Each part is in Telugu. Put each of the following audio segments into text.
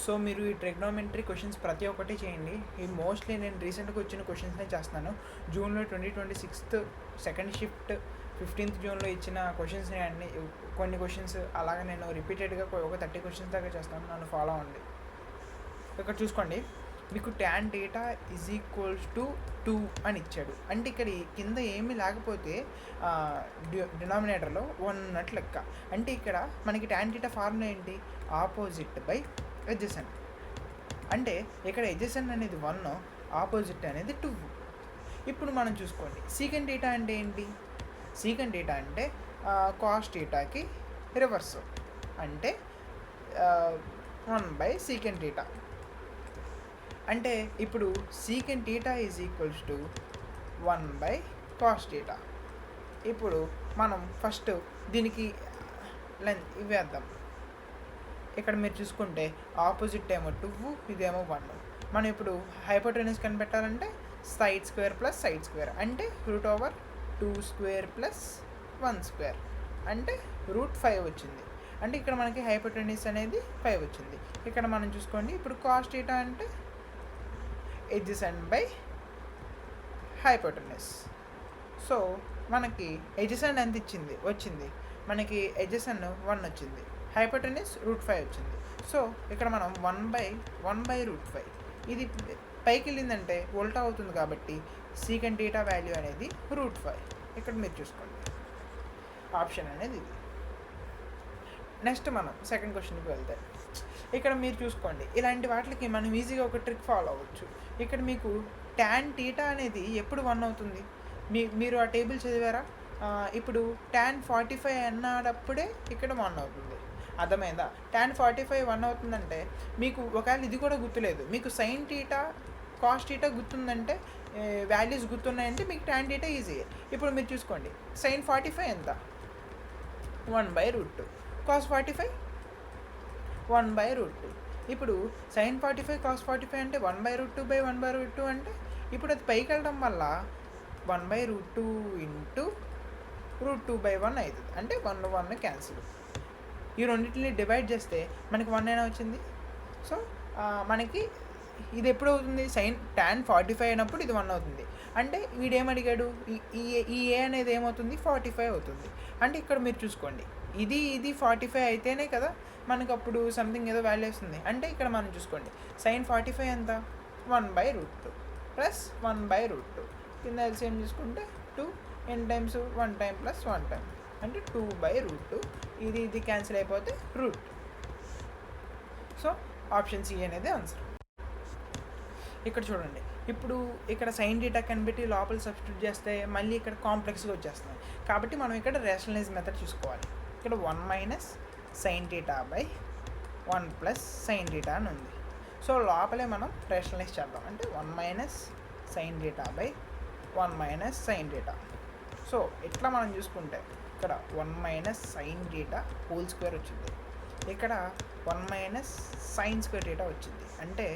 సో మీరు ఈ ట్రిగ్నోమెట్రీ క్వశ్చన్స్ ప్రతి ఒక్కటి చేయండి. ఈ మోస్ట్లీ నేను రీసెంట్గా వచ్చిన క్వశ్చన్స్నే చేస్తున్నాను. జూన్లో 2026 సెకండ్ షిఫ్ట్ 15th జూన్లో ఇచ్చిన క్వశ్చన్స్ని అన్ని కొన్ని క్వశ్చన్స్ అలాగే నేను రిపీటెడ్గా ఒక 30 క్వశ్చన్స్ దాకా చేస్తాను. నన్ను ఫాలో అవ్వండి. ఇక్కడ చూసుకోండి, మీకు tan data is equals to 2 అని ఇచ్చాడు. అంటే ఇక్కడ కింద ఏమీ లేకపోతే డినామినేటర్లో 1 ఉన్నట్లు లెక్క. అంటే ఇక్కడ మనకి tan డేటా ఫార్ములా ఏంటి? Opposite by adjacent. అంటే ఇక్కడ ఎడ్జసెంట్ అనేది 1, ఆపోజిట్ అనేది 2. ఇప్పుడు మనం చూసుకోండి, సీకెంట్ డేటా అంటే ఏంటి? సీకెంట్ డేటా అంటే కాస్ డేటాకి రివర్స్, అంటే 1 బై సీకెంట్ డేటా. అంటే ఇప్పుడు secant data is equals to 1 by cos data. ఇప్పుడు మనం ఫస్ట్ దీనికి లెంత్ ఇవేద్దాం. ఇక్కడ మీరు చూసుకుంటే ఆపోజిట్ ఏమో 2, ఇదేమో 1. మనం ఇప్పుడు హైపోటెన్యూస్ కనిపెట్టాలంటే side square plus side square, అంటే √2² ప్లస్ 1² అంటే √5 వచ్చింది. అంటే ఇక్కడ మనకి హైపోటెన్యూస్ అనేది 5 వచ్చింది. ఇక్కడ మనం చూసుకోండి, ఇప్పుడు కాస్ డేటా అంటే ఎడ్జసెంట్ బై హైపోటెన్యూస్. సో మనకి ఎడ్జసెంట్ ఎంత వచ్చింది మనకి ఎడ్జసెంట్ 1 వచ్చింది, హైపోటెన్యూస్ √5 వచ్చింది. సో ఇక్కడ మనం 1/√5 ఇది పైకి వెళ్ళిందంటే ఉల్టా అవుతుంది, కాబట్టి సీకెంట్ డేటా వాల్యూ అనేది √5. ఇక్కడ మీరు చూసుకోండి, ఆప్షన్ అనేది ఇది. నెక్స్ట్ మనం సెకండ్ క్వశ్చన్కి వెళ్తే ఇక్కడ మీరు చూసుకోండి, ఇలాంటి వాటికి మనం ఈజీగా ఒక ట్రిక్ ఫాలో అవ్వచ్చు. ఇక్కడ మీకు tan డేటా అనేది ఎప్పుడు 1 అవుతుంది? మీరు ఆ టేబుల్ చదివారా? ఇప్పుడు tan 45 అన్నప్పుడే ఇక్కడ 1 అవుతుంది. అర్థమైందా? tan 45 1 అవుతుందంటే మీకు ఒకవేళ ఇది కూడా గుర్తులేదు, మీకు సైన్ డేటా కాస్ డేటా గుర్తుందంటే, వాల్యూస్ గుర్తున్నాయంటే మీకు tan డేటా ఈజీ. ఇప్పుడు మీరు చూసుకోండి, సైన్ 45 ఎంత? 1/√2. కాస్ 45 1/√2. ఇప్పుడు సైన్ 45 కాస్ 45 అంటే 1/√2/1/√2 అంటే ఇప్పుడు అది పైకి వెళ్ళడం వల్ల 1/√2 ఇంటూ √2/1 అవుతుంది. అంటే 1 క్యాన్సిల్. ఈ రెండింటిని డివైడ్ చేస్తే మనకి 1 అయినా వచ్చింది. సో మనకి ఇది ఎప్పుడు అవుతుంది? tan 45 అయినప్పుడు ఇది 1 అవుతుంది. అంటే వీడేమడిగాడు? ఈ ఏ అనేది ఏమవుతుంది? 45 అవుతుంది. అంటే ఇక్కడ మీరు చూసుకోండి, ఇది 45 అయితేనే కదా మనకు అప్పుడు సంథింగ్ ఏదో వాల్యూ వస్తుంది. అంటే ఇక్కడ మనం చూసుకోండి, సైన్ 45 ఎంత? 1/√2 ప్లస్ 1/√2. కింద ఎల్సిఎం చూసుకుంటే 2 n times 1 time plus 1 time అంటే 2/√2. ఇది క్యాన్సిల్ అయిపోతే రూట్. సో ఆప్షన్ సి అనేది ఆన్సర్. ఇక్కడ చూడండి, ఇప్పుడు ఇక్కడ సైన్ డేటా కనిపెట్టి లోపల సబ్స్టిట్యూట్ చేస్తే మళ్ళీ ఇక్కడ కాంప్లెక్స్గా వచ్చేస్తుంది. కాబట్టి మనం ఇక్కడ రేషనలైజ్ మెథడ్ చూసుకోవాలి. ఇక్కడ 1 - sine theta by 1 + sine data అని ఉంది. సో లోపలే మనం రేషనలైజ్ చేద్దాం. అంటే 1 - sine theta by 1 - sine data. So ఇట్లా మనం చూసుకుంటే ఇక్కడ 1 - సైన్ డేటా హోల్ స్క్వేర్ వచ్చింది, ఇక్కడ 1 - సైన్ స్క్వేర్ డేటా వచ్చింది. అంటే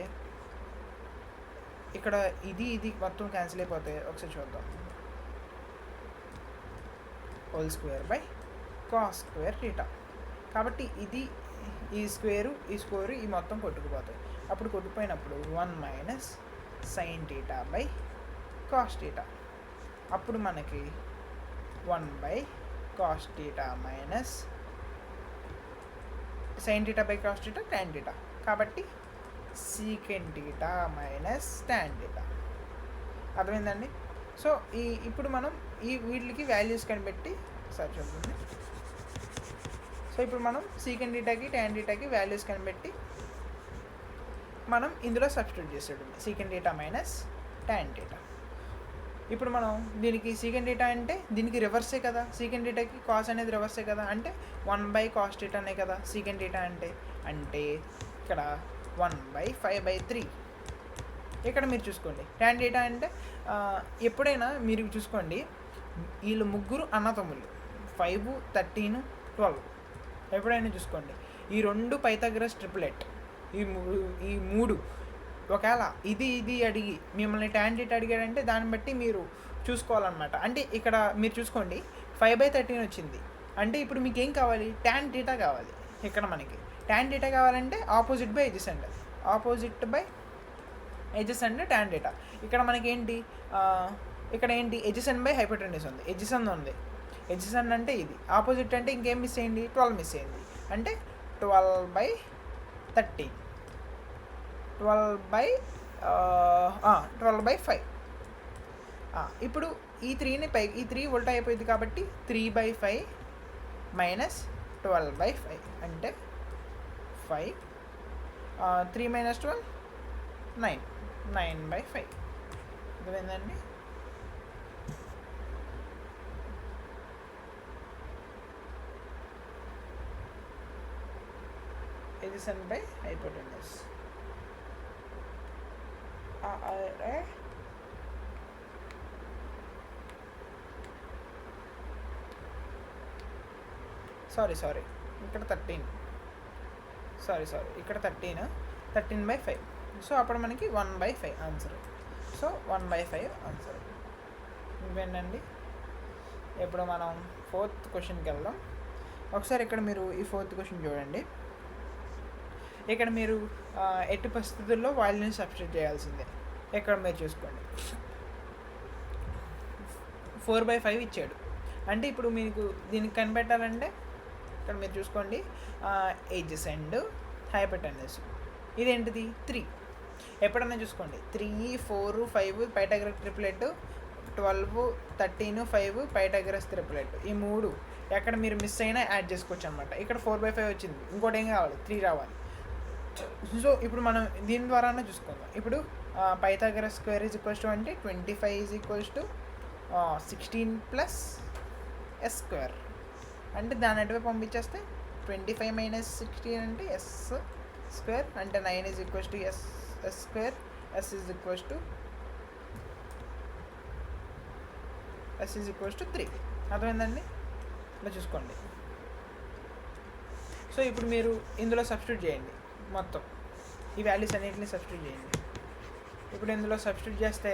ఇక్కడ ఇది మొత్తం క్యాన్సిల్ అయిపోతే ఒకసారి చూద్దాం, whole square by cos square theta. కాబట్టి ఈ స్క్వేరు ఈ మొత్తం కొట్టుకుపోతాయి. అప్పుడు కొట్టుకుపోయినప్పుడు 1 - sine theta by cos theta. అప్పుడు మనకి 1/కాస్ theta minus sine theta by cos theta tan theta. కాబట్టి secant theta minus tan theta. అర్థమైందండి? సో ఇప్పుడు మనం వీటికి వాల్యూస్ కనిపెట్టి చూడండి. సో ఇప్పుడు మనం సీకెంట్ డేటాకి tan డేటాకి వాల్యూస్ కనిపెట్టి మనం ఇందులో సబ్స్టిట్యూట్ చేసేది secant theta minus tan theta. ఇప్పుడు మనం దీనికి సీకెంట్ డేటా అంటే దీనికి రివర్సే కదా, సీకెంట్ డేటాకి కాస్ అనేది రివర్సే కదా, అంటే 1/కాస్ డేటానే కదా సీకెంట్ డేటా అంటే. అంటే ఇక్కడ 1/5/3. ఇక్కడ మీరు చూసుకోండి, tan డేటా అంటే ఎప్పుడైనా మీరు చూసుకోండి, వీళ్ళు ముగ్గురు అన్నతమ్ముళ్ళు, 5, 13, 12. ఎప్పుడైనా చూసుకోండి, ఈ 2 పైథాగరస్ ట్రిపులెట్, ఈ 3 ఒకవేళ ఇది అడిగి మిమ్మల్ని tan డేటా అడిగాడంటే దాన్ని బట్టి మీరు చూసుకోవాలన్నమాట. అంటే ఇక్కడ మీరు చూసుకోండి 5/13 వచ్చింది, అంటే ఇప్పుడు మీకు ఏం కావాలి? tan డేటా కావాలి. ఇక్కడ మనకి tan డేటా కావాలంటే opposite by adjacent tan data. ఇక్కడ మనకి ఏంటి, ఇక్కడ ఏంటి ఎడ్జెసెంట్ బై హైపోటెన్యూస్ ఉంది, ఎడ్జెసెంట్ ఉంది. ఎడ్జెసెంట్ అంటే ఇది, ఆపోజిట్ అంటే ఇంకేం మిస్ అయ్యింది, 12 మిస్ అయింది. అంటే 12/13, 12/5. ఇప్పుడు ఈ 3ని ఈ 3 ఉల్టా అయిపోయింది కాబట్టి 3/5 మైనస్ 12/5 అంటే 5. 3 మైనస్ 12 9, 9/5. అర్థమైందండి. Adjacent by hypotenuse. సారీ ఇక్కడ 13, ఇక్కడ 13/5. సో అప్పుడు మనకి 1/5 ఆన్సర్. So 1/5 answer. ఇంకేంటండి, ఇప్పుడు మనం 4th క్వశ్చన్కి వెళ్దాం. ఒకసారి ఇక్కడ మీరు ఈ 4th క్వశ్చన్ చూడండి. ఇక్కడ మీరు ఎట్టి పరిస్థితుల్లో వాల్యూని సబ్స్టిట్యూట్ చేయాల్సిందే. ఇక్కడ మీరు చూసుకోండి 4/5 ఇచ్చాడు. అంటే ఇప్పుడు మీకు దీనికి కనిపెట్టాలంటే ఇక్కడ మీరు చూసుకోండి, ఎడ్జెసెంట్ హైపోటెన్యూస్. ఇదేంటిది 3. ఎప్పుడన్నా చూసుకోండి 3, 4, 5 పైథాగరస్ ట్రిప్లెట్, 12, 13, 5 పైథాగరస్ ట్రిప్లెట్. ఈ 3 ఎక్కడ మీరు మిస్ అయినా యాడ్ చేసుకోవచ్చు అనమాట. ఇక్కడ 4/5 వచ్చింది, ఇంకోటి ఏం కావాలి, 3 రావాలి. సో ఇప్పుడు మనం దీని ద్వారానే చూసుకుందాం. ఇప్పుడు Pythagoras square is equals to అంటే 25 is equals to 16 plus s square. అంటే దాని అటువైపు పంపించేస్తే 25 మైనస్ 16 అంటే ఎస్ స్క్వేర్. అంటే 9 is equals to s square. S is equals to 3. అర్థమైందండి. ఇలా చూసుకోండి. సో ఇప్పుడు మీరు ఇందులో సబ్స్టిట్యూట్ చేయండి, మొత్తం ఈ వాల్యూస్ అన్నిటిని సబ్స్టిట్యూట్ చేయండి. ఇప్పుడు ఇందులో సబ్స్టిట్యూట్ చేస్తే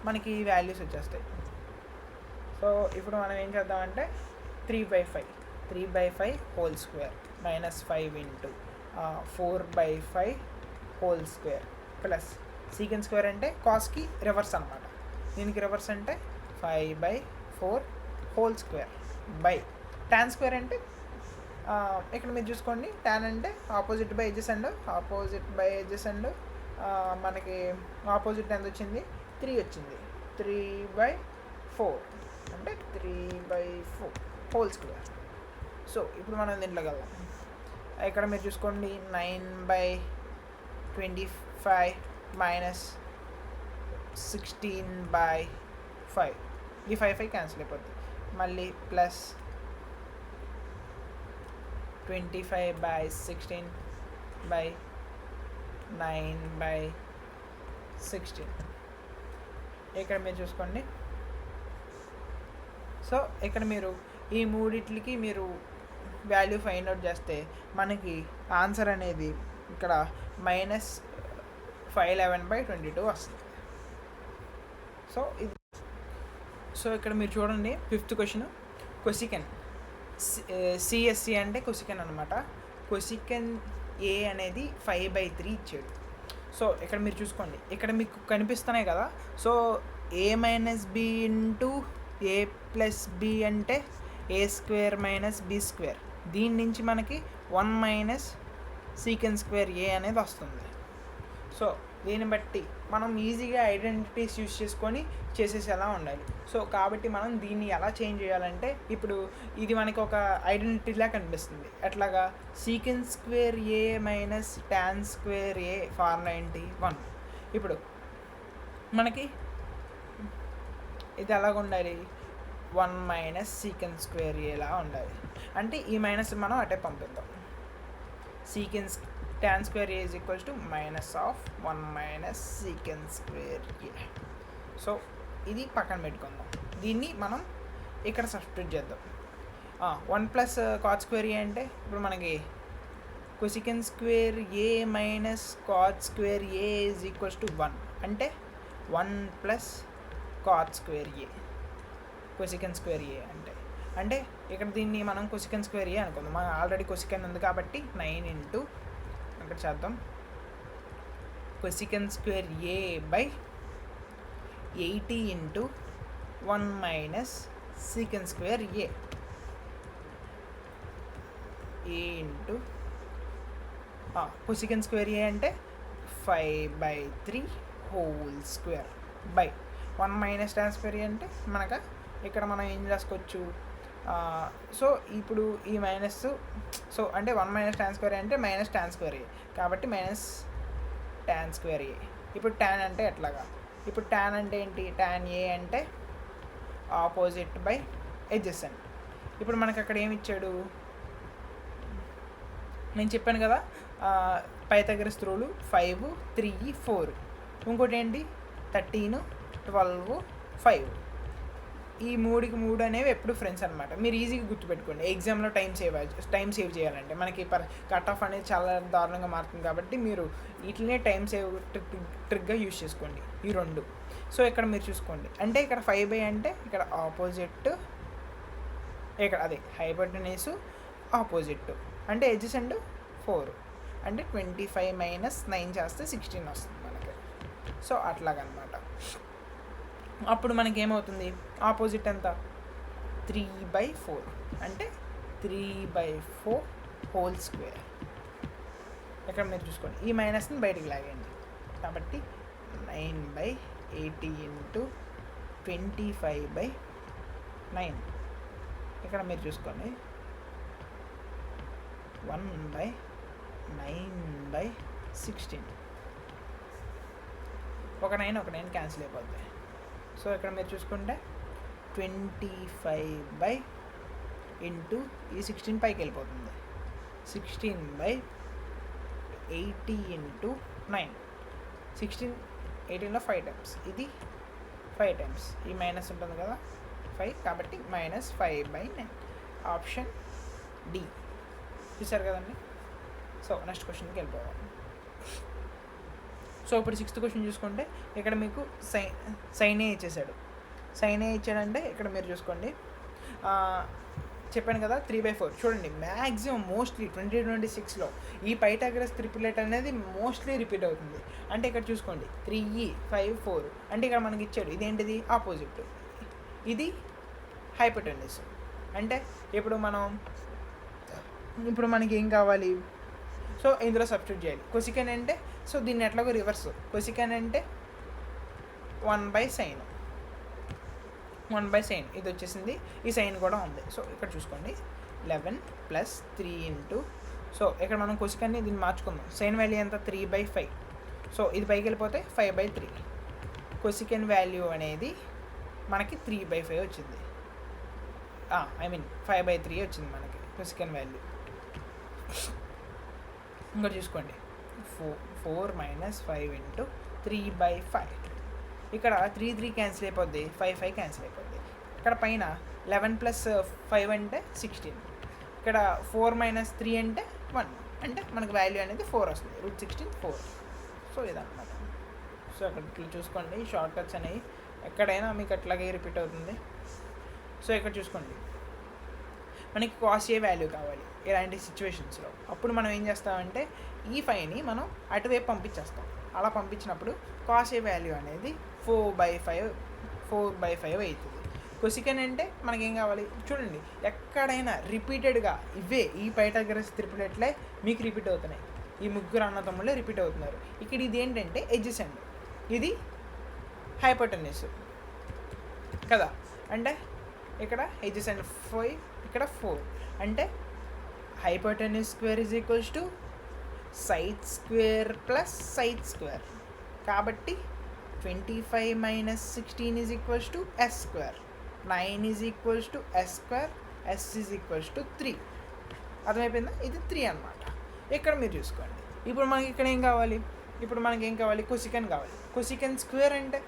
మనకి ఈ వాల్యూస్ వచ్చేస్తాయి. సో ఇప్పుడు మనం ఏం చేద్దామంటే 3/5 whole square minus 5 into 4/5 whole square plus secant square అంటే కాస్కి రివర్స్ అనమాట. దీనికి రివర్స్ అంటే 5/4 whole square by tan square అంటే ఇక్కడ మీరు చూసుకోండి, టాన్ అంటే ఆపోజిట్ బై ఎడ్జెసెంట్. మనకి ఆపోజిట్ ఎంత వచ్చింది, 3 వచ్చింది. 3/4 అంటే 3/4 హోల్ స్క్వేర్. సో ఇప్పుడు మనం దీంట్లోకి వెళ్దాం. ఇక్కడ మీరు చూసుకోండి 9/25 మైనస్ 16/5. ఈ 5 క్యాన్సిల్ అయిపోద్ది. మళ్ళీ ప్లస్ 25/16/9/16. ఇక్కడ మీరు చూసుకోండి. సో ఇక్కడ మీరు ఈ మూడిట్లకి మీరు వాల్యూ ఫైండ్ అవుట్ చేస్తే మనకి ఆన్సర్ అనేది ఇక్కడ -511/22 వస్తుంది. సో ఇక్కడ మీరు చూడండి 5th క్వశ్చన్, కొసికెన్. సిఎస్సి అంటే కొసికెన్ అనమాట. కొసికెన్ ఏ అనేది 5/3 ఇచ్చాడు. సో ఇక్కడ మీరు చూసుకోండి, ఇక్కడ మీకు కనిపిస్తున్నాయి కదా. So a minus b into a plus b అంటే a square minus b square. దీని నుంచి మనకి 1 మైనస్ సీకెండ్ స్క్వేర్ ఏ అనేది వస్తుంది. సో దీన్ని బట్టి మనం ఈజీగా ఐడెంటిటీస్ యూస్ చేసుకొని చేసేసేలా ఉండాలి. సో కాబట్టి మనం దీన్ని ఎలా చేంజ్ చేయాలంటే, ఇప్పుడు ఇది మనకి ఒక ఐడెంటిటీలా కనిపిస్తుంది. ఎట్లాగా, secant square A minus tan square A formula ఏంటి, 1. ఇప్పుడు మనకి ఇది ఎలాగ ఉండాలి, 1 మైనస్ సీకెండ్ స్క్వేర్ ఏలా ఉండాలి. అంటే ఈ మైనస్ మనం అటే పంపిద్దాం. Secant tan square a is equals to minus of 1 minus secant square a. So ఇది పక్కన పెట్టుకుందాం. దీన్ని మనం ఇక్కడ సబ్స్టిట్యూట్ చేద్దాం. 1 ప్లస్ కాట్ స్క్వేర్ ఏ అంటే ఇప్పుడు మనకి cosecant square A minus cot square A is equals to 1. అంటే 1 plus cot square A cosecant square A అంటే ఇక్కడ దీన్ని మనం కొసికెన్ స్క్వేర్ ఏ అనుకుందాం. మనం ఆల్రెడీ కొసికెన్ ఉంది కాబట్టి 9 ఇంటూ అక్కడ చేద్దాం cosecant square A by 80 into 1 minus secant square A into cosecant square A అంటే 5/3 whole square by 1 minus tan square A అంటే మనకు ఇక్కడ మనం ఏం రాసుకోవచ్చు. సో ఇప్పుడు ఈ మైనస్ సో అంటే 1 మైనస్ tan స్క్వేర్ ఏ అంటే మైనస్ tan స్క్వేర్ ఏ కాబట్టి మైనస్ tan స్క్వేర్ ఏ. ఇప్పుడు tan అంటే ఎట్లాగా, ఇప్పుడు tan అంటే ఏంటి, tan ఏ అంటే ఆపోజిట్ బై ఎడ్జసెంట్. ఇప్పుడు మనకు అక్కడ ఏమి ఇచ్చాడు, నేను చెప్పాను కదా పైథాగరస్ రూల్ 5 3 4, ఇంకోటి ఏంటి 13 12 5. ఈ 3కి 3 అనేవి ఎప్పుడు ఫ్రెండ్స్ అనమాట. మీరు ఈజీగా గుర్తుపెట్టుకోండి. ఎగ్జామ్లో టైం సేవ్ చేయాలంటే మనకి కట్ ఆఫ్ అనేది చాలా దారుణంగా మారుతుంది కాబట్టి మీరు వీటినే టైం సేవ్ ట్రిక్గా యూజ్ చేసుకోండి ఈ రెండు. సో ఇక్కడ మీరు చూసుకోండి, అంటే ఇక్కడ 5 అంటే ఇక్కడ ఆపోజిట్, ఇక్కడ అదే హైపోటెన్యూస్ ఆపోజిట్ అంటే ఎడ్జసెంట్ 4 అంటే 25 మైనస్ 9 చేస్తే 16 వస్తుంది మనకి. సో అట్లాగనమాట. అప్పుడు మనకి ఏమవుతుంది, ఆపోజిట్ ఎంత 3/4 అంటే 3/4 హోల్ స్క్వేర్. ఇక్కడ మీరు చూసుకోండి ఈ మైనస్ని బయటికి లాగండి కాబట్టి 9/80 ఇంటూ 25/9. ఇక్కడ మీరు చూసుకోండి 1/9/16. ఒక 9 క్యాన్సిల్ అయిపోద్ది. సో ఇక్కడ మీరు చూసుకుంటే 25 ఇంటూ ఈ 16 పైకి వెళ్ళిపోతుంది 16/80 ఇంటూ 9. 16 18లో 5 టైమ్స్, ఇది 5 టైమ్స్, ఈ మైనస్ ఉంటుంది కదా 5 కాబట్టి -5/9 ఆప్షన్ డి. చూసారు కదండి. సో నెక్స్ట్ క్వశ్చన్కి వెళ్ళిపోవాలి. సో ఇప్పుడు 6th క్వశ్చన్ చూసుకుంటే ఇక్కడ మీకు సైన్ ఏ ఇచ్చేసాడు. సైన్ ఏ ఇచ్చాడంటే ఇక్కడ మీరు చూసుకోండి చెప్పాను కదా 3/4. చూడండి మ్యాక్సిమం మోస్ట్లీ 2026లో ఈ పైథాగరస్ ట్రిపులెట్ అనేది మోస్ట్లీ రిపీట్ అవుతుంది. అంటే ఇక్కడ చూసుకోండి 3 5 4 అంటే ఇక్కడ మనకి ఇచ్చాడు ఇదేంటిది ఆపోజిట్, ఇది హైపోటెన్యూస్. అంటే ఇప్పుడు మనకి ఏం కావాలి, సో ఇందులో సబ్స్టిట్యూట్ చేయాలి. కొసికెన్ అంటే సో దీన్ని ఎట్లాగో రివర్స్, కొసికెన్ అంటే 1/sin ఇది వచ్చేసింది, ఈ సైన్ కూడా ఉంది. సో ఇక్కడ చూసుకోండి 11 + 3 ఇంటూ, సో ఇక్కడ మనం కొసికెన్ని దీన్ని మార్చుకుందాం. సైన్ వాల్యూ ఎంత 3/5, సో ఇది పైకి వెళ్ళిపోతే 5/3. కొసికెన్ వాల్యూ అనేది మనకి 3/5 వచ్చింది, 5/3 వచ్చింది మనకి కొసికెన్ వాల్యూ. ఇంకా చూసుకోండి 4 - 5 ఇంటూ 3/5. ఇక్కడ 3 క్యాన్సిల్ అయిపోద్ది, 5 క్యాన్సిల్ అయిపోద్ది. ఇక్కడ పైన 11 + 5 అంటే 16, ఇక్కడ 4 - 3 అంటే 1 అంటే మనకు వాల్యూ అనేది 4 వస్తుంది, √16 4. సో ఇదన్నమాట. సో అక్కడ ఇట్లా చూసుకోండి షార్ట్ కట్స్ అనేవి ఎక్కడైనా మీకు అట్లాగే రిపీట్ అవుతుంది. సో ఇక్కడ చూసుకోండి మనకి కాస్ ఏ వాల్యూ కావాలి ఇలాంటి సిచ్యువేషన్స్లో. అప్పుడు మనం ఏం చేస్తామంటే ఈ 5ని మనం అటువైపు పంపించేస్తాం. అలా పంపించినప్పుడు కాస్ ఏ వాల్యూ అనేది 4/5 అవుతుంది. కొసికెన్ అంటే మనకేం కావాలి చూడండి, ఎక్కడైనా రిపీటెడ్గా ఇవే ఈ పైథాగరస్ ట్రిపులెట్లే మీకు రిపీట్ అవుతున్నాయి. ఈ ముగ్గురు అన్నదమ్ములే రిపీట్ అవుతున్నారు. ఇక్కడ ఇది ఏంటంటే ఎడ్జసెంట్, ఇది హైపోటెన్యూస్ కదా. అంటే ఇక్కడ ఎడ్జసెంట్ 5, ఇక్కడ 4 అంటే hypotenuse square is equals to side square plus side square. కాబట్టి 25 - 16 is equals to s square, 9 is equals to s square, s is equals to 3. అర్థమైపోయిందా, ఇది 3 అనమాట. ఇక్కడ మీరు చూసుకోండి ఇప్పుడు మనకి ఇక్కడ ఏం కావాలి, ఇప్పుడు మనకి ఏం కావాలి కొసికెన్ కావాలి. కొసికెన్ స్క్వేర్ అంటే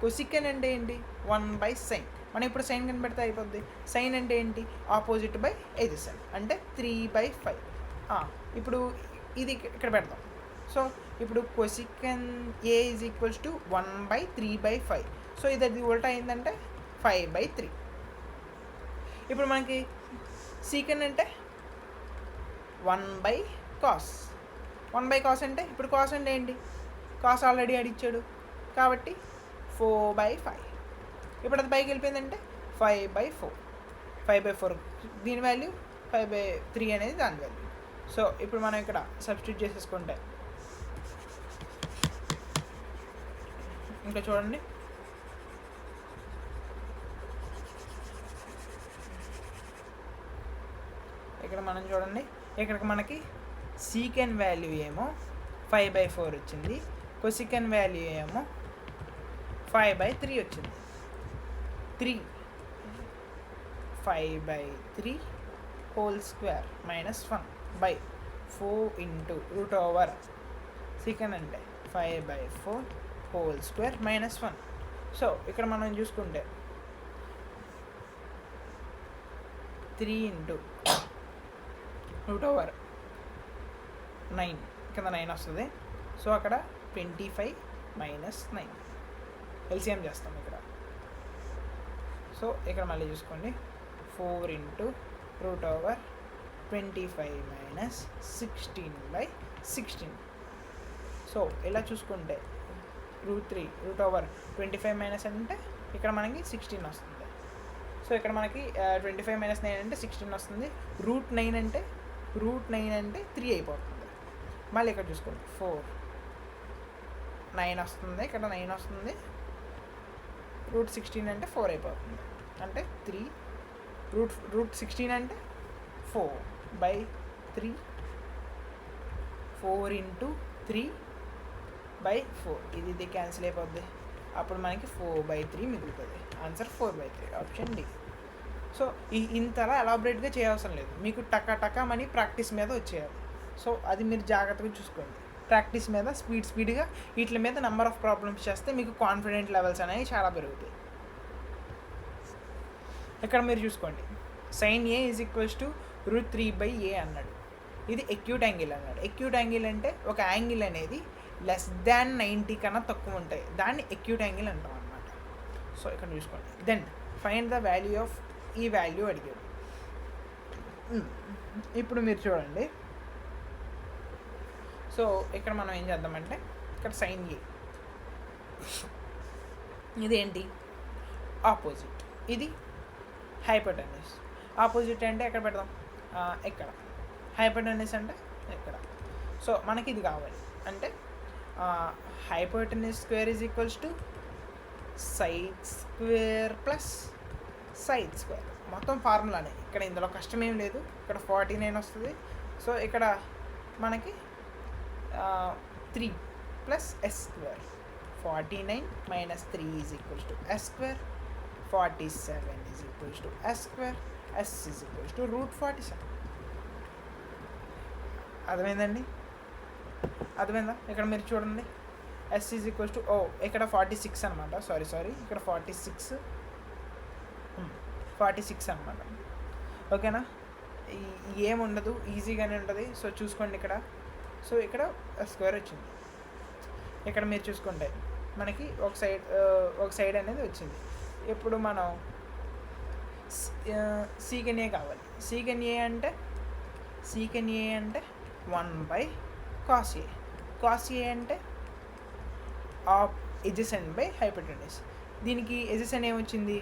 కొసికెన్ అంటే ఏంటి 1/sin. మనం ఇప్పుడు సైన్ కనిపెడితే అయిపోద్ది. సైన్ అంటే ఏంటి ఆపోజిట్ బై ఎడ్జసెంట్ అంటే 3/5. ఇప్పుడు ఇది ఇక్కడ పెడతాం. సో ఇప్పుడు cosecant A is equals to 1/3/5. So ఇది ఉల్టా అయిందంటే 5/3. ఇప్పుడు మనకి సీకెన్ అంటే 1/cos. 1/cos అంటే ఇప్పుడు కాస్ అంటే ఏంటి? కాస్ ఆల్రెడీ అడిచ్చాడు కాబట్టి 4/5. ఇప్పుడు అది పైకి వెళ్ళిపోయిందంటే 5/4. 5/4 దీని వాల్యూ, 5/3 అనేది దాని వాల్యూ. సో ఇప్పుడు మనం ఇక్కడ సబ్స్టిట్యూట్ చేసేసుకుంటే ఇంకా చూడండి, ఇక్కడ మనం చూడండి, ఇక్కడికి మనకి సీకెన్ వాల్యూ ఏమో 5/4 వచ్చింది, కొసికెన్ వాల్యూ ఏమో 5/3 వచ్చింది. 5/3 whole square minus 1/4 into root over సీకెన్ అంటే 5/4 హోల్ స్క్వేర్ మైనస్ 1. సో ఇక్కడ మనం చూసుకుంటే 3 ఇంటూ రూట్ ఓవర్ 9 కింద 9 వస్తుంది. సో అక్కడ 25 మైనస్ 9 ఎల్సిఎం చేస్తాం ఇక్కడ. సో ఇక్కడ మళ్ళీ చూసుకోండి, 4 into root over 25 minus 16/16. So ఇలా చూసుకుంటే √3 రూట్ ఓవర్ 25 మైనస్ అంటే ఇక్కడ మనకి 16 వస్తుంది. సో ఇక్కడ మనకి 25 మైనస్ 9 అంటే 16 వస్తుంది. √9 అంటే 3 అయిపోతుంది. మళ్ళీ ఇక్కడ చూసుకోండి, 4 9 వస్తుంది, ఇక్కడ 9 వస్తుంది. √16 అంటే 4 అయిపోతుంది, అంటే 3. √16 అంటే 4/3. 4 ఇంటూ 3/4 ఇది క్యాన్సిల్ అయిపోద్ది. అప్పుడు మనకి 4/3 మిగులుతుంది. Answer 4/3, option D. సో ఇంతలా ఎలాబరేట్గా చేయవసరం లేదు, మీకు టకా ప్రాక్టీస్ మీద వచ్చేయాలి. సో అది మీరు జాగ్రత్తగా చూసుకోండి. ప్రాక్టీస్ మీద స్పీడ్గా వీటి మీద నెంబర్ ఆఫ్ ప్రాబ్లమ్స్ చేస్తే మీకు కాన్ఫిడెంట్ లెవెల్స్ అనేవి చాలా పెరుగుతాయి. ఇక్కడ మీరు చూసుకోండి, sin A is equals to √3/A అన్నాడు. ఇది ఎక్యూట్ యాంగిల్ అన్నాడు. ఎక్యూట్ యాంగిల్ అంటే ఒక యాంగిల్ అనేది లెస్ దాన్ 90 కన్నా తక్కువ ఉంటాయి, దాన్ని ఎక్యూట్ యాంగిల్ అంటాం అన్నమాట. సో ఇక్కడ చూసుకోండి, then find the value of ఈ వాల్యూ అడిగాడు. ఇప్పుడు మీరు చూడండి, సో ఇక్కడ మనం ఏం చేద్దామంటే ఇక్కడ sin A ఇదేంటి? ఆపోజిట్. ఇది హైపోటెన్యూస్. ఆపోజిట్ అంటే ఎక్కడ పెడదాం? ఎక్కడ. హైపోటెన్యూస్ అంటే ఎక్కడ. సో మనకి ఇది కావాలి అంటే hypotenuse square is equals to side square plus side square. మొత్తం ఫార్ములానే, ఇక్కడ ఇందులో కష్టం ఏం లేదు. ఇక్కడ 49 వస్తుంది. సో ఇక్కడ మనకి 3 plus s square. 49 minus 3 is equals to s square. 47 is equals to s square. S is equals to √47. అర్థమైందండి? అర్థమైందా? ఇక్కడ మీరు చూడండి, ఎస్ ఈజ్ ఈక్వల్స్ టు ఇక్కడ 46 అనమాట. సారీ ఇక్కడ 46 అనమాట. ఓకేనా? ఏముండదు, ఈజీగానే ఉంటుంది. సో చూసుకోండి ఇక్కడ. సో ఇక్కడ స్క్వేర్ వచ్చింది. ఇక్కడ మీరు చూసుకుంటే మనకి ఒక సైడ్ అనేది వచ్చింది. ఇప్పుడు మనం సీకెన్ ఏ కావాలి. సీకెన్ ఏ అంటే 1/cos A. cos A అంటే ఎడ్జసెంట్ బై హైపోటెన్యూస్. దీనికి ఎడ్జసెంట్ ఏమొచ్చింది?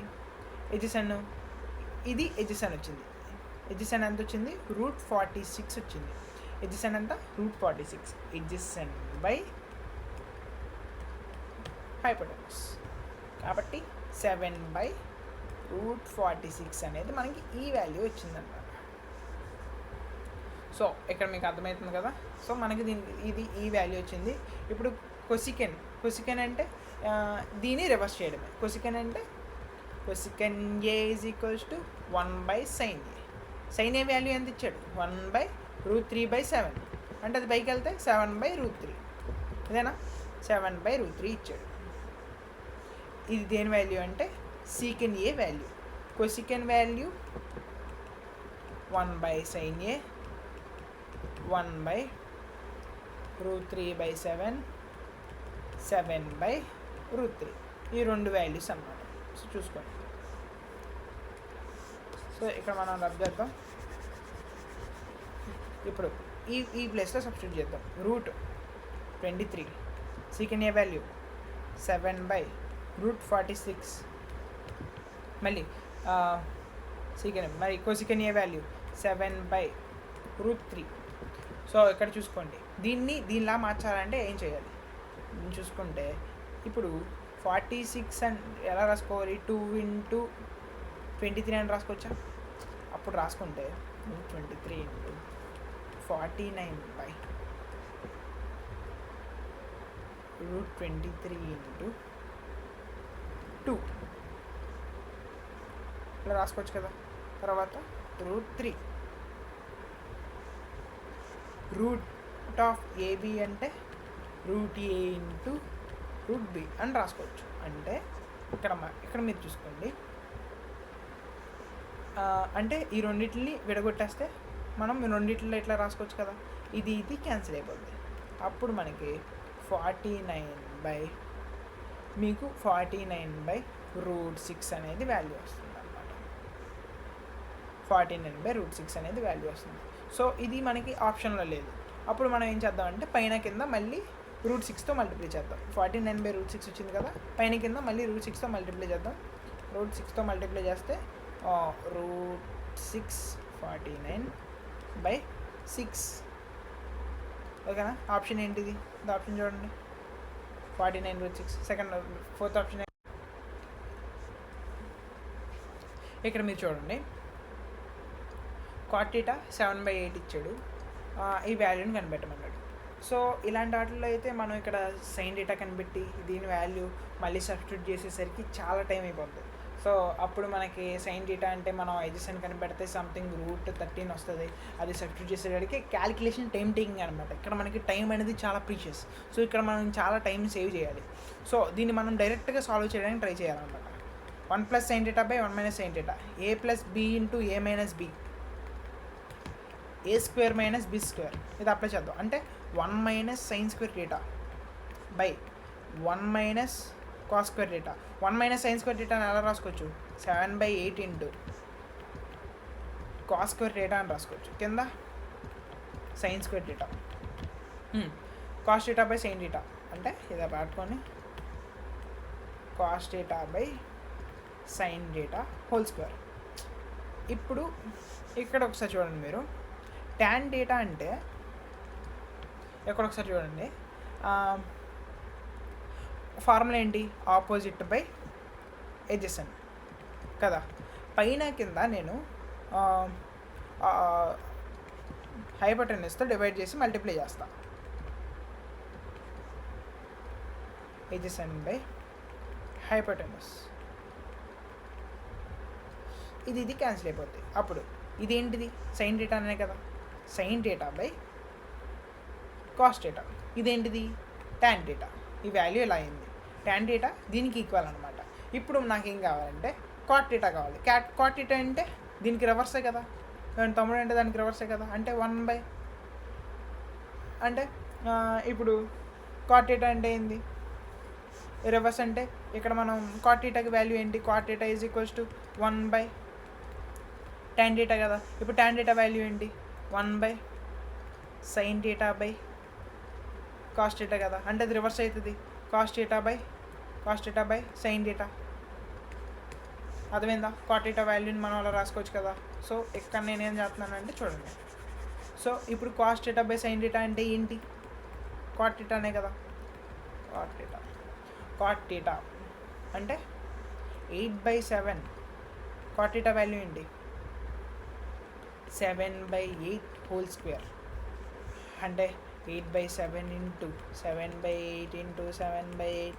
ఇది ఎడ్జసెంట్ వచ్చింది. ఎడ్జసెంట్ ఎంత వచ్చింది? √46 వచ్చింది. ఎడ్జసెంట్ ఎంత? √46. Adjacent by hypotenuse. కాబట్టి 7/√46 అనేది మనకి ఈ వాల్యూ వచ్చిందన్నమాట. సో ఇక్కడ మీకు అర్థమవుతుంది కదా. సో మనకి ఇది ఈ వాల్యూ వచ్చింది. ఇప్పుడు కొసికెన్ అంటే దీన్ని రివర్స్ చేయడమే. కొసికెన్ అంటే cosecant A is equals to 1/sin A. sin A value ఎంత ఇచ్చాడు? 1/√3/7 అంటే అది పైకి వెళ్తే 7/√3. ఇదేనా? 7/√3 ఇచ్చాడు. ఇది దేని వాల్యూ అంటే secant A value. Cosecant value 1/sin A 1/√3/7 7/√3. ఈ రెండు వాల్యూస్ అన్నమాట. సో చూసుకోండి. సో ఇక్కడ మనం రబ్ చేద్దాం. ఇప్పుడు ఈ ప్లేస్లో సబ్స్టిట్యూట్ చేద్దాం. రూట్ 23 సీకెండ్ ఏ వాల్యూ 7/√46 మళ్ళీ సీకెండ్ మరి కోసికెన్ ఏ వాల్యూ 7/√3. సో ఇక్కడ చూసుకోండి, దీనిలా మార్చాలంటే ఏం చేయాలి చూసుకుంటే ఇప్పుడు 46 అని ఎలా రాసుకోవాలి, 2 × 23 అని రాసుకోవచ్చా? అప్పుడు రాసుకుంటే 23 × 49/√23 × 2 ఇలా రాసుకోవచ్చు కదా. తర్వాత √3 రూట్ ఆఫ్ ఏబి అంటే √a × √b అని రాసుకోవచ్చు. అంటే ఇక్కడ మీరు చూసుకోండి, అంటే ఈ రెండింటిని విడగొట్టేస్తే మనం రెండింటిలో ఇట్లా రాసుకోవచ్చు కదా. ఇది క్యాన్సిల్ అయిపోద్ది. అప్పుడు మనకి 49/√6 అనేది వాల్యూ వస్తుంది అన్నమాట. 49/√6 అనేది వాల్యూ వస్తుంది. సో ఇది మనకి ఆప్షన్లో లేదు. అప్పుడు మనం ఏం చేద్దామంటే పైన కింద మళ్ళీ √6తో మల్టిప్లై చేద్దాం. 49/√6 వచ్చింది కదా, పైన కింద మళ్ళీ √6తో మల్టిప్లై చేద్దాం. √6తో మల్టిప్లై చేస్తే √6 49/6 ఓకేనా. ఆప్షన్ ఏంటిది? ఇది ఆప్షన్ చూడండి, 49/6. సెకండ్ ఫోర్త్ ఆప్షన్ ఇక్కడ మీరు చూడండి, cot θ 7/8 ఇచ్చాడు, ఈ వాల్యూని కనిపెట్టమన్నాడు. సో ఇలాంటి వాటిల్లో అయితే మనం ఇక్కడ sin θ కనిపెట్టి దీని వాల్యూ మళ్ళీ సబ్స్టిట్యూట్ చేసేసరికి చాలా టైం అయిపోతుంది. సో అప్పుడు మనకి sin θ అంటే మనం ఐజెస్ఎన్ కనిపెడితే సంథింగ్ √13 వస్తుంది. అది సబ్స్టిట్యూట్ చేసేసరికి క్యాలిక్యులేషన్ టైం టేకింగ్ అనమాట. ఇక్కడ మనకి టైం అనేది చాలా ప్రీషియస్. సో ఇక్కడ మనం చాలా టైం సేవ్ చేయాలి. సో దీన్ని మనం డైరెక్ట్గా సాల్వ్ చేయడానికి ట్రై చేయాలన్నమాట. 1 + sin θ / 1 - sin θ, a + b × a - b, a² - b². ఇది అప్లై చేద్దాం. అంటే 1 - sin² θ / 1 - cos² θ. 1 - sin² θ అని ఎలా రాసుకోవచ్చు? 7/8 × cos² θ అని రాసుకోవచ్చు. కింద sin² θ, cos θ / sin θ అంటే ఇది పట్టుకొని cos θ / sin θ². ఇప్పుడు ఇక్కడ ఒకసారి చూడండి మీరు, tan θ అంటే ఇక్కడ ఒకసారి చూడండి, ఫార్ములా ఏంటి? ఆపోజిట్ బై ఎడ్జసెంట్ కదా. పైన కింద నేను హైపోటెన్యూస్తో డివైడ్ చేసి మల్టిప్లై చేస్తా. ఎడ్జసెంట్ బై హైపోటెన్యూస్, ఇది క్యాన్సిల్ అయిపోద్ది. అప్పుడు ఇదేంటిది? sin θ అనే కదా, sin θ / cos θ. ఇదేంటిది? tan θ. ఈ వాల్యూ ఇలా అయింది. tan θ దీనికి ఈక్వల్ అనమాట. ఇప్పుడు నాకేం కావాలంటే cot θ కావాలి. cot θ అంటే దీనికి రివర్సే కదా, తమ్ముడు అంటే దానికి రివర్సే కదా. అంటే 1/ అంటే ఇప్పుడు cot θ అంటే ఏంది? రివర్స్ అంటే ఇక్కడ మనం cot θకి వాల్యూ ఏంటి? cot θ = 1/tan θ కదా. ఇప్పుడు tan θ వాల్యూ ఏంటి? 1/sin θ / cos θ కదా. అంటే అది రివర్స్ అవుతుంది, cos θ / sin θ. అర్థమైందా? cot θ వాల్యూని మనం అలా రాసుకోవచ్చు కదా. సో ఇక్కడ నేనేం చేస్తున్నానంటే చూడండి, సో ఇప్పుడు cos θ / sin θ అంటే ఏంటి? cot θ అనే కదా. cot θ అంటే 8/7. cot θ వాల్యూ ఏంటి? 7/8² అంటే 8/7 × 7/8 × 7/8,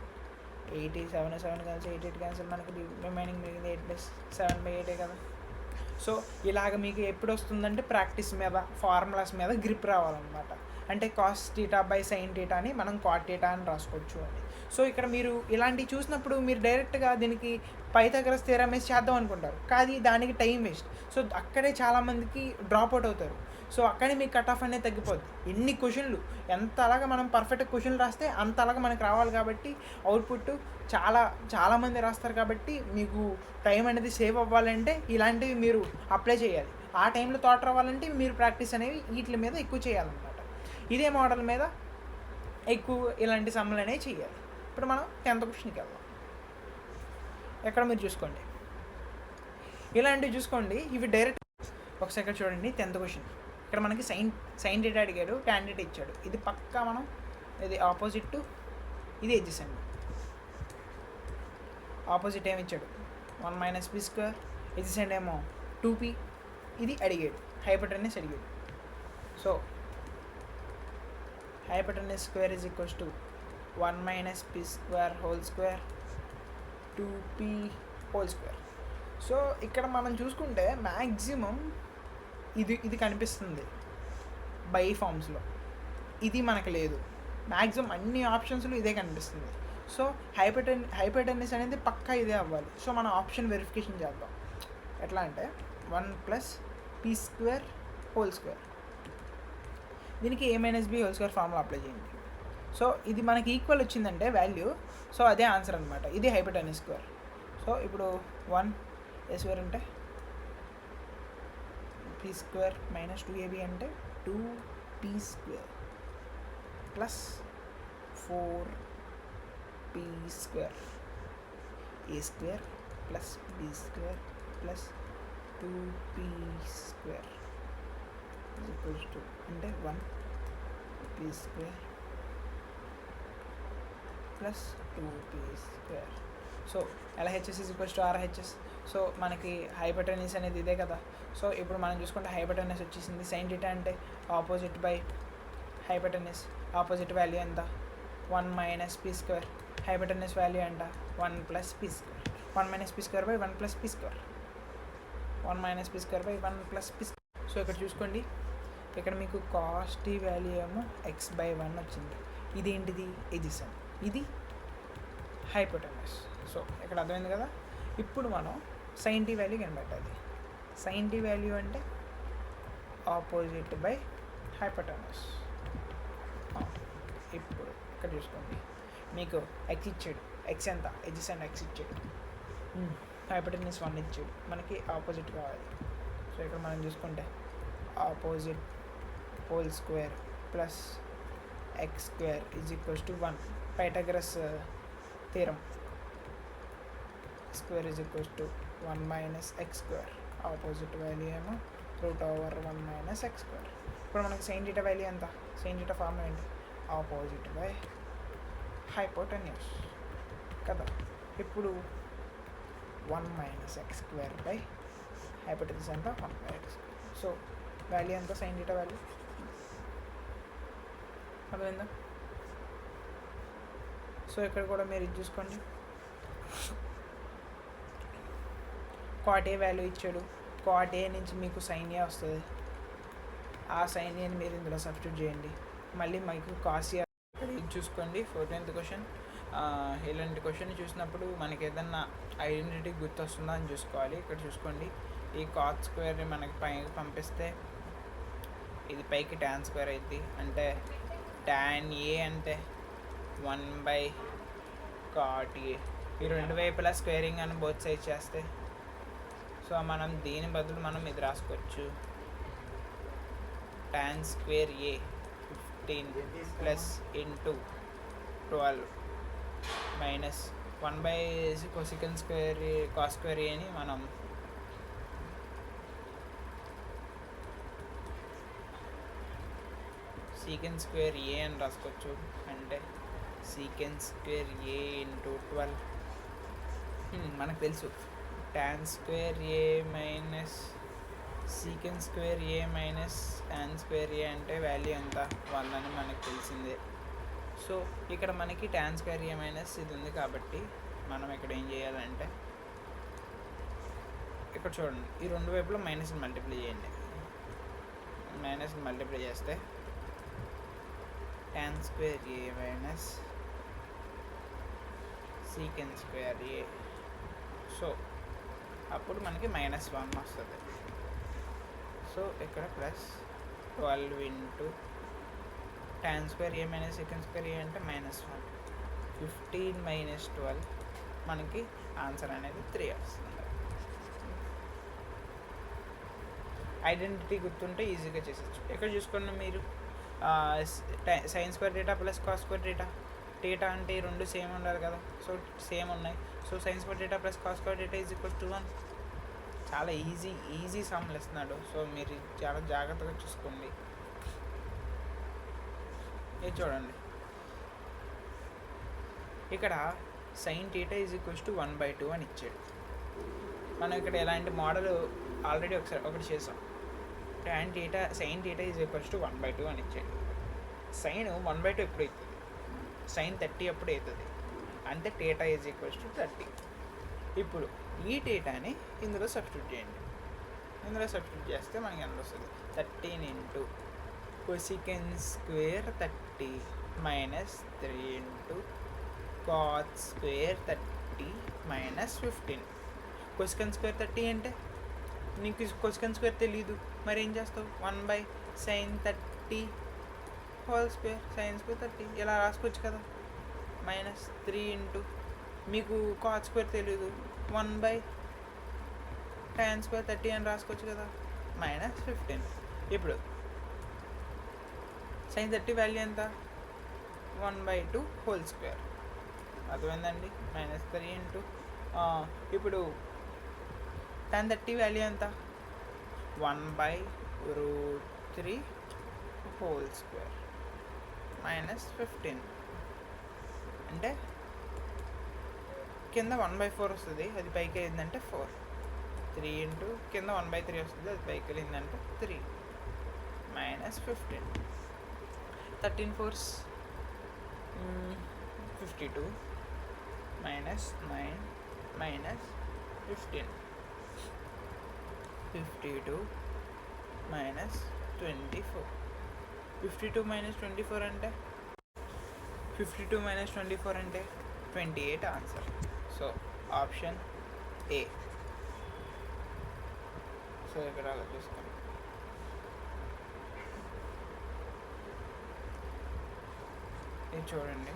87 కలిసి 88 క్యాన్సిల్, మనకి రిమైనింగ్ మిగిలింది 8/7/8 కదా. సో ఇలాగ మీకు ఎప్పుడు వస్తుందంటే ప్రాక్టీస్ మీద, ఫార్ములాస్ మీద గ్రిప్ రావాలన్నమాట. అంటే cos θ / sin θ అని మనం cot θ అని రాసుకోవచ్చు అని. సో ఇక్కడ మీరు ఇలాంటివి చూసినప్పుడు మీరు డైరెక్ట్గా దీనికి పైథాగరస్ థియరమ్ చేద్దాం అనుకుంటారు, కానీ దానికి టైం వేస్ట్. సో అక్కడే చాలామందికి డ్రాప్ అవుట్ అవుతారు. సో అక్కడే మీకు కట్ ఆఫ్ అనేది తగ్గిపోద్ది. ఎన్ని క్వశ్చన్లు ఎంత అలాగా మనం పర్ఫెక్ట్ క్వశ్చన్లు రాస్తే అంత అలాగా మనకు రావాలి కాబట్టి అవుట్పుట్ చాలామంది రాస్తారు కాబట్టి మీకు టైం అనేది సేవ్ అవ్వాలంటే ఇలాంటివి మీరు అప్లై చేయాలి. ఆ టైంలో థాట్ రావాలంటే మీరు ప్రాక్టీస్ అనేవి వీటి మీద ఎక్కువ చేయాలన్నమాట. ఇదే మోడల్ మీద ఎక్కువ ఇలాంటి సమ్ములు అనేవి చేయాలి. ఇప్పుడు మనం 10th క్వశ్చన్కి వెళ్దాం. ఎక్కడ మీరు చూసుకోండి, ఇలాంటివి చూసుకోండి. ఇవి డైరెక్ట్ ఒకసారి చూడండి. 10th క్వశ్చన్ ఇక్కడ మనకి సైన్ డేటా అడిగాడు, టాన్ డేటా ఇచ్చాడు. ఇది పక్కా మనం ఇది ఆపోజిట్ ఇది ఎడ్జెస్ అండి. ఆపోజిట్ ఏమి ఇచ్చాడు 1 - b², ఎడ్జెసెంట్ ఏమో 2p. ఇది అడిగాడు, హైపోటెన్యూస్ అడిగాడు. So hypotenuse square is equals to 1 - p² whole square 2p whole square. So ఇక్కడ మనం చూసుకుంటే మ్యాక్సిమం ఇది కనిపిస్తుంది బై ఫామ్స్లో, ఇది మనకు లేదు. మ్యాక్సిమం అన్ని ఆప్షన్స్లో ఇదే కనిపిస్తుంది. సో హైపోటెన్యూస్ అనేది పక్కా ఇదే అవ్వాలి. సో మనం ఆప్షన్ వెరిఫికేషన్ చేద్దాం. ఎట్లా అంటే 1 + p² హోల్ స్క్వేర్, దీనికి a - b whole square formula apply చేయండి. సో ఇది మనకి ఈక్వల్ వచ్చిందంటే వాల్యూ, సో అదే ఆన్సర్ అనమాట. ఇది హైపోటెన్యూస్ స్క్వేర్. సో ఇప్పుడు 1 a² అంటే p² - 2ab అంటే 2p² plus 4p² a² plus b² plus 2p² అంటే 1p² plus 2p². So LHS is equals to RHS. So మనకి హైపోటెన్యూస్ అనేది ఇదే కదా. సో ఇప్పుడు మనం చూసుకుంటే హైపోటెన్యూస్ వచ్చేసింది. సైన్ డేటా అంటే opposite by hypotenuse. Opposite value ఎంత 1 - p². హైపోటెన్యూస్ వాల్యూ ఎంత 1 + p². 1 - p² by 1 + p². 1 - p² by 1 + p². So ఇక్కడ చూసుకోండి, ఇక్కడ మీకు కాస్ట్ వాల్యూ ఏమో x/1 వచ్చింది. ఇదేంటిది ఎడ్జెసెంట్, ఇది హైపోటెన్యూస్. సో ఇక్కడ అర్థమైంది కదా. ఇప్పుడు మనం sin t వాల్యూ కనిపెట్టాలి. sin t వాల్యూ అంటే ఆపోజిట్ బై హైపోటెన్యూస్. ఇప్పుడు ఇక్కడ చూసుకోండి, మీకు x ఇచ్చాడు, x ఎంత ఎడ్జెసెంట్ x ఇచ్చాడు, హైపోటెన్యూస్ 1 ఇచ్చాడు, మనకి ఆపోజిట్ కావాలి. సో ఇక్కడ మనం చూసుకుంటే opposite whole square plus x² is equals to 1. Pythagoras theorem, square is equals to 1 - x². Opposite value ఏమో √1 - x². ఇప్పుడు మనకి సైన్ డేటా వాల్యూ ఎంత, సైన్ డేటా ఫార్ములా ఏంటి ఆపోజిట్ బై హైపోటెన్యూస్ కదా. ఇప్పుడు 1 - x² బై హైపోటెన్యూస్ ఎంత 1/x². సో వాల్యూ ఎంత సైన్ డేటా వాల్యూ అర్థమైందా. సో ఇక్కడ కూడా మీరు ఇది చూసుకోండి, cot A వాల్యూ ఇచ్చాడు. cot A నుంచి మీకు sin A వస్తుంది. ఆ sin Aని మీరు ఇందులో సబ్స్టిట్యూట్ చేయండి. మళ్ళీ మీకు cos A ఇది చూసుకోండి. 14th question. ఇలాంటి క్వశ్చన్ చూసినప్పుడు మనకి ఏదన్నా ఐడెంటిటీ గుర్తొస్తుందా అని చూసుకోవాలి. ఇక్కడ చూసుకోండి, ఈ cot² మనకి పైకి పంపిస్తే ఇది పైకి tan² అయింది. అంటే tan A అంటే 1/cot A. ఈ రెండు వైపులా స్క్వేరింగ్ అని బోత్ సైడ్ చేస్తే, సో మనం దీని బదులు మనం ఇది రాసుకోవచ్చు. tan² A 15 plus into 12 minus 1/cos² A అని మనం sec² A అని రాసుకోవచ్చు. అంటే sec² A ఇంటూ 12 మనకు తెలుసు tan² A minus sec² A minus tan² A అంటే వాల్యూ ఎంత 1 అని మనకు తెలిసిందే. సో ఇక్కడ మనకి tan² A మైనస్ ఇది ఉంది కాబట్టి మనం ఇక్కడ ఏం చేయాలంటే, ఇక్కడ చూడండి, ఈ రెండు వైపులో మైనస్ని మల్టిప్లై చేయండి. మైనస్ని మల్టిప్లై చేస్తే tan² A minus sec² A. So అప్పుడు మనకి -1 వస్తుంది. సో ఇక్కడ plus 12 into tan square A minus second square A అంటే -1. 15 మైనస్ 12 మనకి ఆన్సర్ అనేది 3 వస్తుంది. ఐడెంటిటీ గుర్తుంటే ఈజీగా చేసేచ్చు. ఇక్కడ చూసుకున్న మీరు sine square data plus cos square data అంటే ఈ రెండు సేమ్ ఉండాలి కదా. సో సేమ్ ఉన్నాయి. So sine square data plus cos square data is equal to 1. చాలా ఈజీ సమ్లు ఇస్తున్నాడు. సో మీరు చాలా జాగ్రత్తగా చూసుకోండి. ఇది చూడండి, ఇక్కడ sine theta is equals to 1/2 అని ఇచ్చాడు. మనం ఇక్కడ ఎలాంటి మోడల్ ఆల్రెడీ ఒకటి చేసాం. Sine theta is equals to 1/2 అని ఇచ్చాడు. సైన్ 1/2 ఎప్పుడు అవుతుంది? సైన్ 30 అప్పుడు అవుతుంది. అంటే థీటా ఈజ్ ఈక్వల్స్ టు 30. ఇప్పుడు ఈ థీటాని ఇందులో సబ్స్టిట్యూట్ చేయండి. ఇందులో సబ్స్టిట్యూట్ చేస్తే మనకి ఎంత వస్తుంది? 13 into cosecant square 30 minus 3 into cot square 30 minus 15. Cosecant square 30 అంటే నీకు కొసికెన్ స్క్వేర్ తెలీదు, మరి ఏం చేస్తావు? 1/sin 30 whole square, sine square 30 ఇలా రాసుకోవచ్చు కదా. మైనస్ 3 ఇంటూ మీకు కాట్ స్క్వేర్ తెలీదు, 1/tan స్క్వేర్ 30 అని రాసుకోవచ్చు కదా, మైనస్ 15. ఇప్పుడు సైన్ 30 వాల్యూ ఎంత? 1/2 హోల్ స్క్వేర్. అర్థమైందండి? మైనస్ 3 ఇంటూ ఇప్పుడు tan 30 వాల్యూ ఎంత? 1/√3 హోల్ స్క్వేర్ మైనస్ 15. అంటే కింద 1/4 వస్తుంది, అది పైకి వెళ్ళిందంటే 4. 3 ఇంటూ కింద 1/3 వస్తుంది, అది పైకి వెళ్ళిందంటే 3 minus 15. 13 4s 52 minus 9 minus 15. 52 minus 24. 52 minus 24 అంటే 28 answer. So option A. So ఇక్కడ అలా చూసుకోండి. ఇది చూడండి,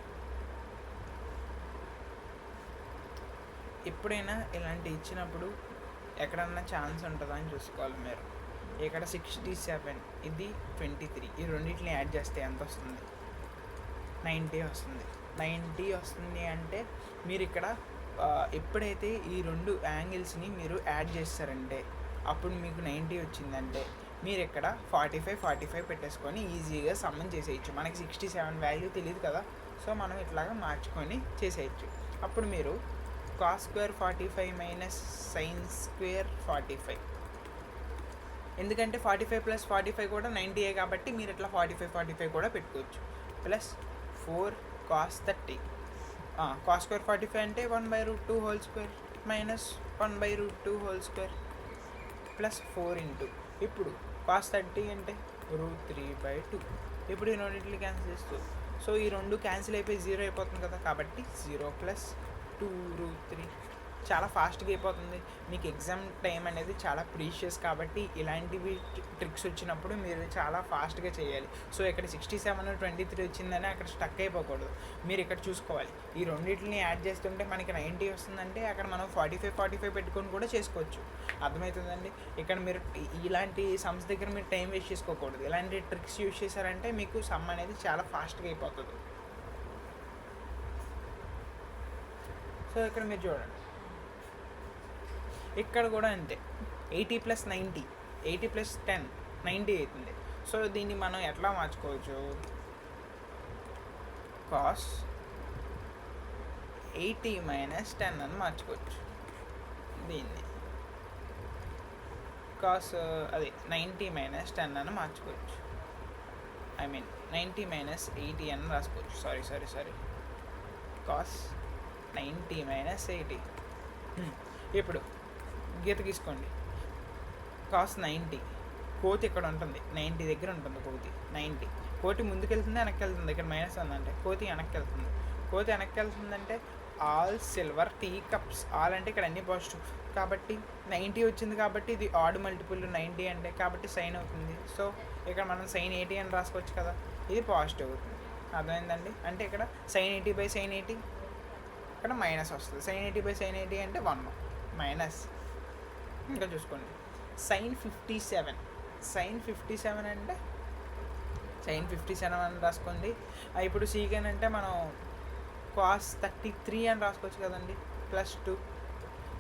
ఎప్పుడైనా ఇలాంటి ఇచ్చినప్పుడు ఎక్కడన్నా ఛాన్స్ ఉంటుందా అని చూసుకోవాలి మీరు. ఇక్కడ 67, ఇది 23, ఈ రెండింటిని యాడ్ చేస్తే ఎంత వస్తుంది? 90 వస్తుంది. 90 వస్తుంది అంటే మీరు ఇక్కడ ఎప్పుడైతే ఈ రెండు యాంగిల్స్ని మీరు యాడ్ చేస్తారంటే అప్పుడు మీకు 90 వచ్చిందంటే మీరు ఇక్కడ 45 పెట్టేసుకొని ఈజీగా సమ్మన్ చేసేయచ్చు. మనకి 67 వాల్యూ తెలియదు కదా, సో మనం ఇట్లాగా మార్చుకొని చేసేయచ్చు. అప్పుడు మీరు cos square 45 minus sine square 45, ఎందుకంటే 45 ప్లస్ 45 కూడా 90 కాబట్టి మీరు ఇట్లా 45 కూడా పెట్టుకోవచ్చు. ప్లస్ 4 కాస్ 30, కాస్ స్క్వేర్ 45 అంటే 1/√2 whole square minus 1/√2 whole square plus 4 into ఇప్పుడు కాస్ 30 అంటే √3/2. ఇప్పుడు ఈ రెండింటిని క్యాన్సిల్ చేస్తూ, సో ఈ రెండు క్యాన్సిల్ అయిపోయి 0 అయిపోతుంది కదా, కాబట్టి 0 ప్లస్ 2√3. చాలా ఫాస్ట్గా అయిపోతుంది. మీకు ఎగ్జామ్ టైం అనేది చాలా ప్రీషియస్ కాబట్టి ఇలాంటివి ట్రిక్స్ వచ్చినప్పుడు మీరు చాలా ఫాస్ట్గా చేయాలి. సో ఇక్కడ 67 23 వచ్చిందని అక్కడ స్టక్ అయిపోకూడదు. మీరు ఇక్కడ చూసుకోవాలి, ఈ రెండింటిని యాడ్ చేస్తుంటే మనకి 90 వస్తుందంటే అక్కడ మనం 45 పెట్టుకొని కూడా చేసుకోవచ్చు. అర్థమవుతుందండి? ఇక్కడ మీరు ఇలాంటి సమ్స్ దగ్గర మీరు టైం వేస్ట్ చేసుకోకూడదు. ఇలాంటి ట్రిక్స్ యూజ్ చేశారంటే మీకు సమ్ అనేది చాలా ఫాస్ట్గా అయిపోతుంది. సో ఇక్కడ మీరు చూడండి, ఇక్కడ కూడా అంతే. 80 + 90, 80 + 10 90 అవుతుంది. సో దీన్ని మనం ఎట్లా మార్చుకోవచ్చు? కాస్ 80 - 10 అని మార్చుకోవచ్చు. దీన్ని కాస్ 90 - 10 అని మార్చుకోవచ్చు. 90 - 80 అని రాసుకోవచ్చు. Sorry cos 90 - 80. ఇప్పుడు గీత గీసుకోండి. కాస్ 90, కోతి ఇక్కడ ఉంటుంది, 90 దగ్గర ఉంటుంది కోతి. 90 కోతి ముందుకు వెళ్తుంది, వెనక్కి వెళ్తుంది. ఇక్కడ మైనస్ ఉందంటే కోతి వెనక్కి వెళ్తుంది. కోతి వెనక్కి వెళ్తుందంటే all silver tea cups. All అంటే ఇక్కడ అన్ని పాజిటివ్ కాబట్టి 90 వచ్చింది కాబట్టి ఇది ఆడ్ మల్టిపుల్ 90 అంటే, కాబట్టి సైన్ అవుతుంది. సో ఇక్కడ మనం సైన్ 80 అని రాసుకోవచ్చు కదా, ఇది పాజిటివ్ అవుతుంది. అర్థమైందండి? అంటే ఇక్కడ సైన్ 80/sin 80 ఇక్కడ మైనస్ వస్తుంది. సైన్ 80/sin 80 అంటే 1 మైనస్. ఇంకా చూసుకోండి సైన్ 57. సైన్ 57 అంటే సైన్ 57 అని రాసుకోండి. ఇప్పుడు సీకెన్ అంటే మనం కాస్ 33 అని రాసుకోవచ్చు కదండి, +2.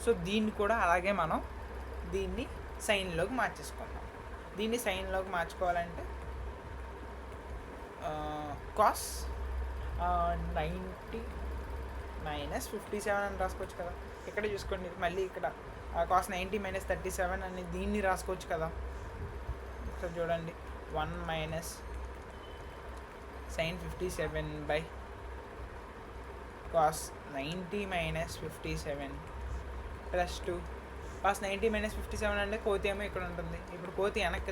సో దీన్ని కూడా అలాగే మనం దీన్ని సైన్లోకి మార్చేసుకుందాం. దీన్ని సైన్లోకి మార్చుకోవాలంటే కాస్ 90 - 57 అని రాసుకోవచ్చు కదా. ఇక్కడ చూసుకోండి మళ్ళీ ఇక్కడ కాస్ 90 - 37 అని దీన్ని రాసుకోవచ్చు కదా. ఇక్కడ చూడండి 1 మైనస్ sin 57 cos 90 - 57 +2. cos 90 - 57 అంటే కోతి ఏమో ఇక్కడ ఉంటుంది. ఇప్పుడు కోతి వెనక్కి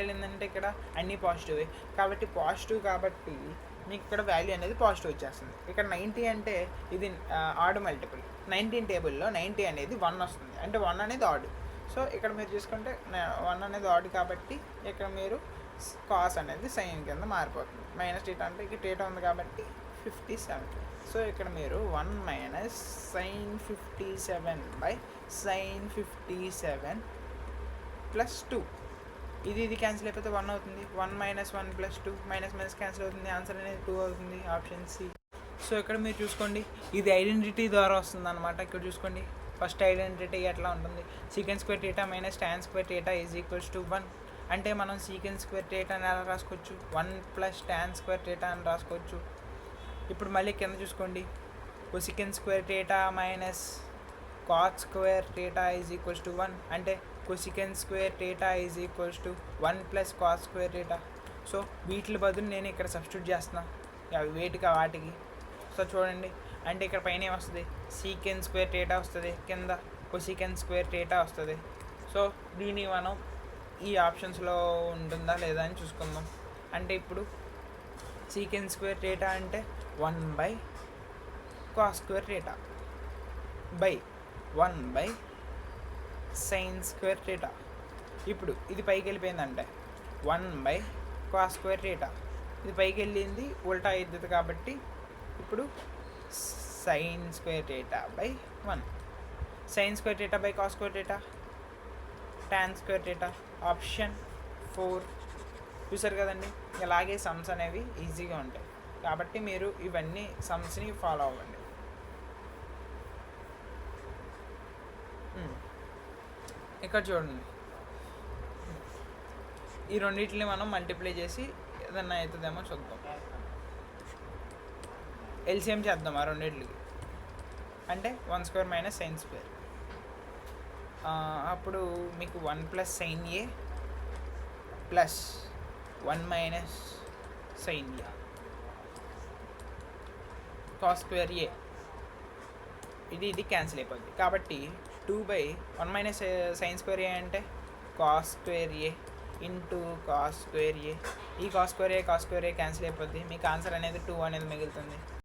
వెళ్ళిందంటే ఇక్కడ అన్నీ పాజిటివే కాబట్టి పాజిటివ్, కాబట్టి మీకు ఇక్కడ వాల్యూ అనేది పాజిటివ్ వచ్చేస్తుంది. ఇక్కడ 90 అంటే ఇది ఆడ్ మల్టిపుల్. 19 టేబుల్లో 90 అనేది 1 వస్తుంది, అంటే 1 అనేది ఆడ్. సో ఇక్కడ మీరు చూసుకుంటే 1 అనేది ఆడ్ కాబట్టి ఇక్కడ మీరు కాస్ అనేది సైన్ కింద మారిపోతుంది. -θ అంటే ఇక్కడ θ ఉంది కాబట్టి 57. సో ఇక్కడ మీరు 1 మైనస్ sin 57/sin 57 +2. ఇది క్యాన్సిల్ అయిపోతే 1 అవుతుంది. 1 - 1 + 2 మైనస్ క్యాన్సిల్ అవుతుంది. ఆన్సర్ అనేది 2 అవుతుంది, ఆప్షన్ సి. సో ఇక్కడ మీరు చూసుకోండి ఇది ఐడెంటిటీ ద్వారా వస్తుంది అనమాట. ఇక్కడ చూసుకోండి ఫస్ట్ ఐడెంటిటీ ఎట్లా ఉంటుంది, sec² θ - tan² θ = 1. అంటే మనం sec² θ అని ఎలా రాసుకోవచ్చు, 1 + tan² θ అని రాసుకోవచ్చు. ఇప్పుడు మళ్ళీ కింద చూసుకోండి cosec² θ - cot² θ = 1. అంటే cosec² θ = 1 + cot² θ. సో వీటి బదులు నేను ఇక్కడ సబ్స్టిట్యూట్ చేస్తున్నా వేటికి వాటికి. సో చూడండి అంటే ఇక్కడ పైన ఏమొస్తుంది, sec² θ వస్తుంది, కింద cosec² θ వస్తుంది. సో దీన్ని మనం ఈ ఆప్షన్స్లో ఉంటుందా లేదా అని చూసుకుందాం. అంటే ఇప్పుడు sec² θ అంటే 1/cos² θ బై 1/sin² θ. ఇప్పుడు ఇది పైకి వెళ్ళిపోయిందంటే 1/cos² θ. ఇది పైకి వెళ్ళింది ఉల్టా అవుతుంది కాబట్టి ఇప్పుడు sin² θ/1. sin² θ/cos² θ, tan² θ. Option 4. చూసారు కదండి, ఇలాగే సమ్స్ అనేవి ఈజీగా ఉంటాయి కాబట్టి మీరు ఇవన్నీ సమ్స్ని ఫాలో అవ్వండి. ఇక్కడ చూడండి ఈ రెండింటిని మనం మల్టిప్లై చేసి ఏదన్నా అవుతుందేమో చూద్దాం. ఎల్సిఎం చేద్దాం ఆ రెండింటికి. అంటే 1² - sin². అప్పుడు మీకు 1 + sin A + 1 - sin A cos² A. ఇది క్యాన్సిల్ అయిపోద్ది కాబట్టి 2/1 - sin² A అంటే cos² A × cos² A. ఈ cos² A క్యాన్సిల్ అయిపోద్ది, మీకు ఆన్సర్ అనేది 2 అనేది మిగులుతుంది.